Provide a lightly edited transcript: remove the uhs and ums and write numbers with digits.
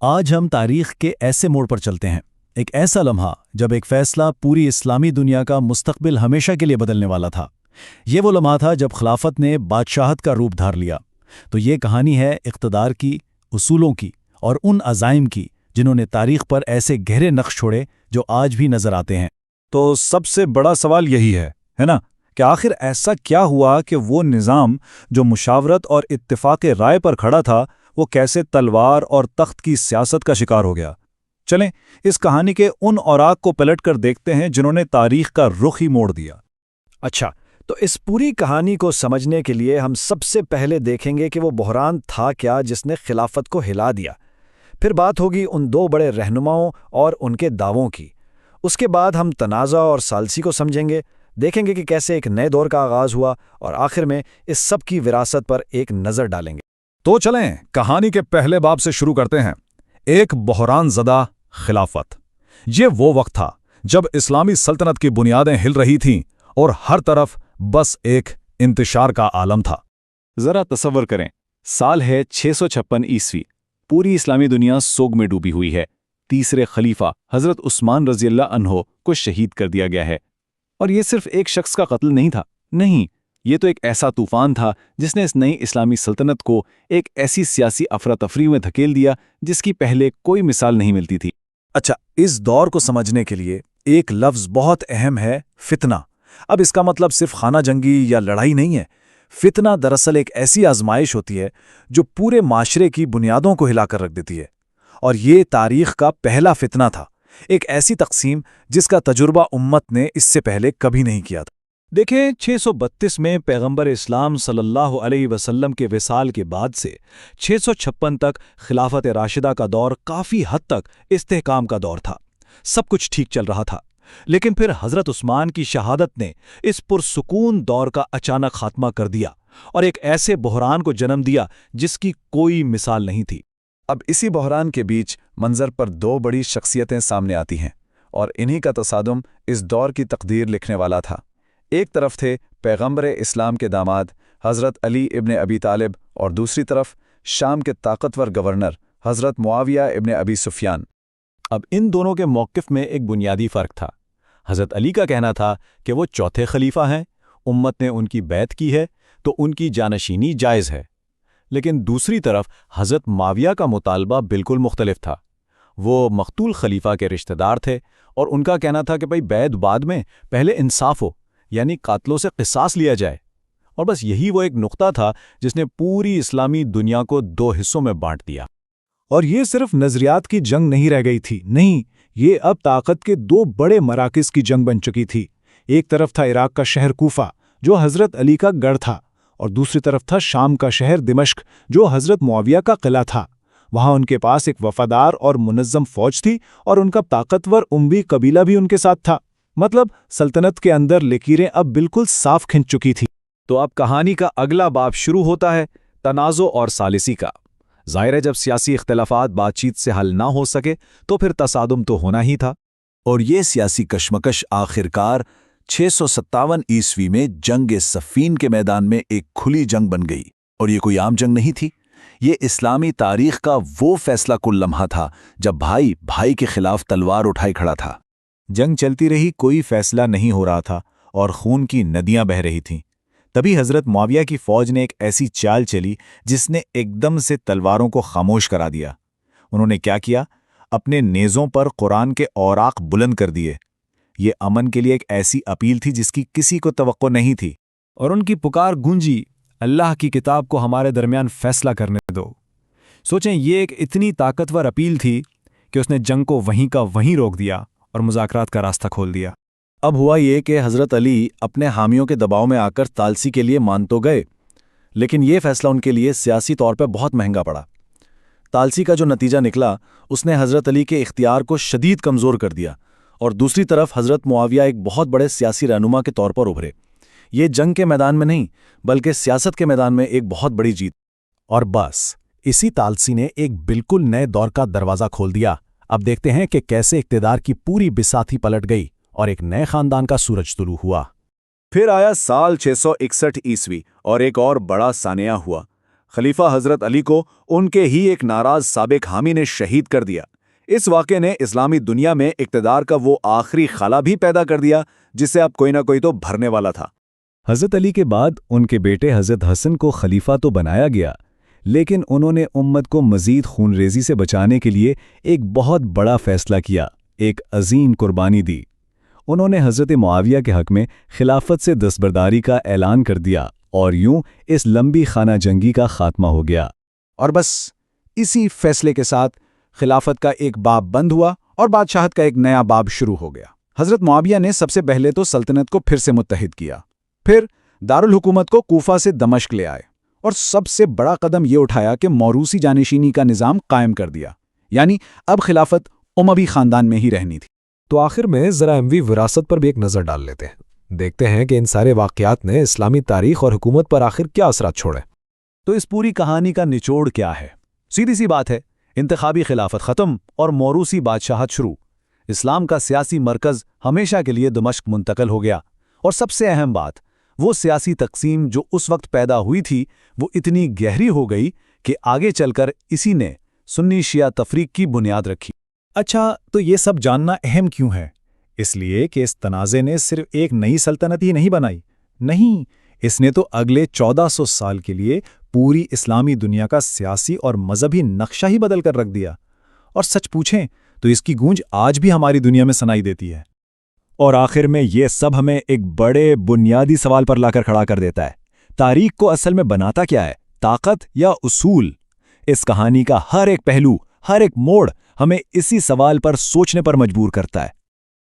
آج ہم تاریخ کے ایسے موڑ پر چلتے ہیں، ایک ایسا لمحہ جب ایک فیصلہ پوری اسلامی دنیا کا مستقبل ہمیشہ کے لیے بدلنے والا تھا۔ یہ وہ لمحہ تھا جب خلافت نے بادشاہت کا روپ دھار لیا۔ تو یہ کہانی ہے اقتدار کی، اصولوں کی اور ان عزائم کی جنہوں نے تاریخ پر ایسے گہرے نقش چھوڑے جو آج بھی نظر آتے ہیں۔ تو سب سے بڑا سوال یہی ہے نا، کہ آخر ایسا کیا ہوا کہ وہ نظام جو مشاورت اور اتفاق رائے پر کھڑا تھا، وہ کیسے تلوار اور تخت کی سیاست کا شکار ہو گیا؟ چلیں اس کہانی کے ان اوراق کو پلٹ کر دیکھتے ہیں جنہوں نے تاریخ کا رخ ہی موڑ دیا۔ اچھا، تو اس پوری کہانی کو سمجھنے کے لیے ہم سب سے پہلے دیکھیں گے کہ وہ بحران تھا کیا جس نے خلافت کو ہلا دیا۔ پھر بات ہوگی ان دو بڑے رہنماؤں اور ان کے دعووں کی۔ اس کے بعد ہم تنازع اور ثالثی کو سمجھیں گے، دیکھیں گے کہ کیسے ایک نئے دور کا آغاز ہوا، اور آخر میں اس سب کی وراثت پر ایک نظر ڈالیں گے۔ تو چلیں کہانی کے پہلے باب سے شروع کرتے ہیں، ایک بحران زدہ خلافت۔ یہ وہ وقت تھا جب اسلامی سلطنت کی بنیادیں ہل رہی تھیں اور ہر طرف بس ایک انتشار کا عالم تھا۔ ذرا تصور کریں، سال ہے 656 عیسوی، پوری اسلامی دنیا سوگ میں ڈوبی ہوئی ہے۔ تیسرے خلیفہ حضرت عثمان رضی اللہ عنہ کو شہید کر دیا گیا ہے، اور یہ صرف ایک شخص کا قتل نہیں تھا، نہیں، یہ تو ایک ایسا طوفان تھا جس نے اس نئی اسلامی سلطنت کو ایک ایسی سیاسی افراتفری میں دھکیل دیا جس کی پہلے کوئی مثال نہیں ملتی تھی۔ اچھا، اس دور کو سمجھنے کے لیے ایک لفظ بہت اہم ہے، فتنہ۔ اب اس کا مطلب صرف خانہ جنگی یا لڑائی نہیں ہے۔ فتنہ دراصل ایک ایسی آزمائش ہوتی ہے جو پورے معاشرے کی بنیادوں کو ہلا کر رکھ دیتی ہے، اور یہ تاریخ کا پہلا فتنہ تھا، ایک ایسی تقسیم جس کا تجربہ امت نے اس سے پہلے کبھی نہیں کیا تھا۔ دیکھیں، 632 میں پیغمبر اسلام صلی اللہ علیہ وسلم کے وصال کے بعد سے 656 تک خلافت راشدہ کا دور کافی حد تک استحکام کا دور تھا، سب کچھ ٹھیک چل رہا تھا۔ لیکن پھر حضرت عثمان کی شہادت نے اس پرسکون دور کا اچانک خاتمہ کر دیا اور ایک ایسے بحران کو جنم دیا جس کی کوئی مثال نہیں تھی۔ اب اسی بحران کے بیچ منظر پر دو بڑی شخصیتیں سامنے آتی ہیں، اور انہی کا تصادم اس دور کی تقدیر لکھنے والا تھا۔ ایک طرف تھے پیغمبر اسلام کے داماد حضرت علی ابن ابی طالب، اور دوسری طرف شام کے طاقتور گورنر حضرت معاویہ ابن ابی سفیان۔ اب ان دونوں کے موقف میں ایک بنیادی فرق تھا۔ حضرت علی کا کہنا تھا کہ وہ چوتھے خلیفہ ہیں، امت نے ان کی بیعت کی ہے تو ان کی جانشینی جائز ہے۔ لیکن دوسری طرف حضرت معاویہ کا مطالبہ بالکل مختلف تھا۔ وہ مقتول خلیفہ کے رشتہ دار تھے، اور ان کا کہنا تھا کہ بھئی بیعت بعد میں، پہلے انصاف ہو، یعنی قاتلوں سے قصاص لیا جائے۔ اور بس یہی وہ ایک نقطہ تھا جس نے پوری اسلامی دنیا کو دو حصوں میں بانٹ دیا۔ اور یہ صرف نظریات کی جنگ نہیں رہ گئی تھی، نہیں، یہ اب طاقت کے دو بڑے مراکز کی جنگ بن چکی تھی۔ ایک طرف تھا عراق کا شہر کوفہ جو حضرت علی کا گڑھ تھا، اور دوسری طرف تھا شام کا شہر دمشق جو حضرت معاویہ کا قلعہ تھا۔ وہاں ان کے پاس ایک وفادار اور منظم فوج تھی، اور ان کا طاقتور اموی قبیلہ بھی ان کے ساتھ تھا۔ مطلب سلطنت کے اندر لکیریں اب بالکل صاف کھنچ چکی تھی۔ تو اب کہانی کا اگلا باب شروع ہوتا ہے، تنازع اور ثالثی کا۔ ظاہر ہے جب سیاسی اختلافات بات چیت سے حل نہ ہو سکے تو پھر تصادم تو ہونا ہی تھا۔ اور یہ سیاسی کشمکش آخرکار 657 عیسوی میں جنگ صفین کے میدان میں ایک کھلی جنگ بن گئی، اور یہ کوئی عام جنگ نہیں تھی۔ یہ اسلامی تاریخ کا وہ فیصلہ کن لمحہ تھا جب بھائی بھائی کے خلاف تلوار اٹھائے کھڑا تھا۔ جنگ چلتی رہی، کوئی فیصلہ نہیں ہو رہا تھا، اور خون کی ندیاں بہہ رہی تھیں۔ تبھی حضرت معاویہ کی فوج نے ایک ایسی چال چلی جس نے ایک دم سے تلواروں کو خاموش کرا دیا۔ انہوں نے کیا کیا؟ اپنے نیزوں پر قرآن کے اوراق بلند کر دیے۔ یہ امن کے لیے ایک ایسی اپیل تھی جس کی کسی کو توقع نہیں تھی، اور ان کی پکار گونجی، اللہ کی کتاب کو ہمارے درمیان فیصلہ کرنے دو۔ سوچیں، یہ ایک اتنی طاقتور اپیل تھی کہ اس نے جنگ کو وہیں کا وہیں روک دیا اور مذاکرات کا راستہ کھول دیا۔ اب ہوا یہ کہ حضرت علی اپنے حامیوں کے دباؤ میں آ کر ثالثی کے لیے مان تو گئے، لیکن یہ فیصلہ ان کے لیے سیاسی طور پہ بہت مہنگا پڑا۔ ثالثی کا جو نتیجہ نکلا اس نے حضرت علی کے اختیار کو شدید کمزور کر دیا، اور دوسری طرف حضرت معاویہ ایک بہت بڑے سیاسی رہنما کے طور پر ابھرے۔ یہ جنگ کے میدان میں نہیں بلکہ سیاست کے میدان میں ایک بہت بڑی جیت۔ اور بس اسی ثالثی نے ایک بالکل نئے دور کا دروازہ کھول دیا۔ اب دیکھتے ہیں کہ کیسے اقتدار کی پوری بساط ہی پلٹ گئی اور ایک نئے خاندان کا سورج طلوع ہوا۔ پھر آیا سال 661 عیسوی، اور ایک اور بڑا سانحہ ہوا۔ خلیفہ حضرت علی کو ان کے ہی ایک ناراض سابق حامی نے شہید کر دیا۔ اس واقعے نے اسلامی دنیا میں اقتدار کا وہ آخری خلا بھی پیدا کر دیا جسے اب کوئی نہ کوئی تو بھرنے والا تھا۔ حضرت علی کے بعد ان کے بیٹے حضرت حسن کو خلیفہ تو بنایا گیا، لیکن انہوں نے امت کو مزید خون ریزی سے بچانے کے لیے ایک بہت بڑا فیصلہ کیا، ایک عظیم قربانی دی۔ انہوں نے حضرت معاویہ کے حق میں خلافت سے دستبرداری کا اعلان کر دیا، اور یوں اس لمبی خانہ جنگی کا خاتمہ ہو گیا۔ اور بس اسی فیصلے کے ساتھ خلافت کا ایک باب بند ہوا اور بادشاہت کا ایک نیا باب شروع ہو گیا۔ حضرت معاویہ نے سب سے پہلے تو سلطنت کو پھر سے متحد کیا، پھر دارالحکومت کو کوفہ سے دمشق لے آئے، اور سب سے بڑا قدم یہ اٹھایا کہ موروثی جانشینی کا نظام قائم کر دیا، یعنی اب خلافت اموی خاندان میں ہی رہنی تھی۔ تو آخر میں ذرا اموی وراثت پر بھی ایک نظر ڈال لیتے ہیں، دیکھتے ہیں کہ ان سارے واقعات نے اسلامی تاریخ اور حکومت پر آخر کیا اثرات چھوڑے۔ تو اس پوری کہانی کا نچوڑ کیا ہے؟ سیدھی سی بات ہے، انتخابی خلافت ختم اور موروثی بادشاہت شروع۔ اسلام کا سیاسی مرکز ہمیشہ کے لیے دمشق منتقل ہو گیا، اور سب سے اہم بات، وہ سیاسی تقسیم جو اس وقت پیدا ہوئی تھی وہ اتنی گہری ہو گئی کہ آگے چل کر اسی نے سنی شیعہ تفریق کی بنیاد رکھی۔ اچھا، تو یہ سب جاننا اہم کیوں ہے؟ اس لیے کہ اس تنازع نے صرف ایک نئی سلطنت ہی نہیں بنائی، نہیں، اس نے تو اگلے 1400 سال کے لیے پوری اسلامی دنیا کا سیاسی اور مذہبی نقشہ ہی بدل کر رکھ دیا۔ اور سچ پوچھیں تو اس کی گونج آج بھی ہماری دنیا میں سنائی دیتی ہے۔ اور آخر میں یہ سب ہمیں ایک بڑے بنیادی سوال پر لا کر کھڑا کر دیتا ہے، تاریخ کو اصل میں بناتا کیا ہے، طاقت یا اصول؟ اس کہانی کا ہر ایک پہلو، ہر ایک موڑ ہمیں اسی سوال پر سوچنے پر مجبور کرتا ہے۔